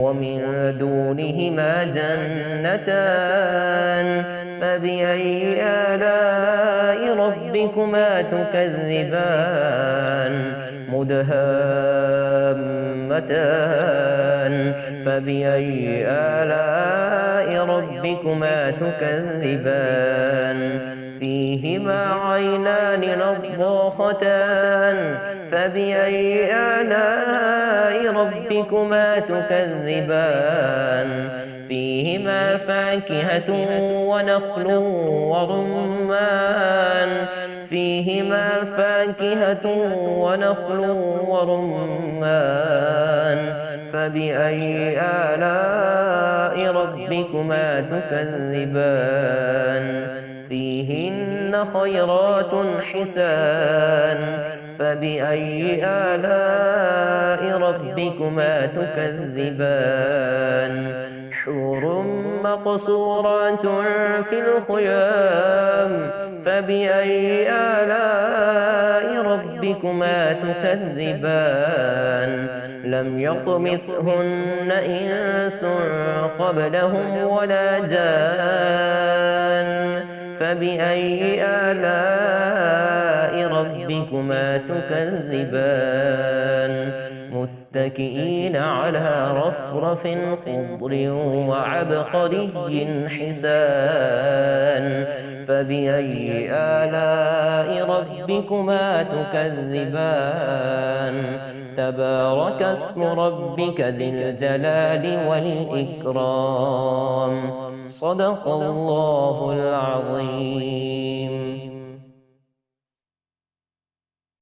ومن دونهما جنتان فبأي آلاء ربكما تكذبان مدهامتان فبأي آلاء ربكما تكذبان فيهما عينان نضاختان فبأي آلاء ربكما تكذبان فيهما فاكهة ونخل ورمان فيهما فاكهة ونخل ورمان فبأي آلاء ربكما تكذبان فيهن خيرات حسان فبأي آلاء ربكما تكذبان حور مقصورات في الخيام فبأي آلاء ربكما تكذبان لم يطمثهن إنس قبلهم ولا جان فبأي آلاء ربكما تكذبان متكئين على رفرف خضر وعبقري حسان فبأي آلاء ربكما تكذبان تبارك اسم ربك ذي الجلال والإكرام صدق الله العظيم.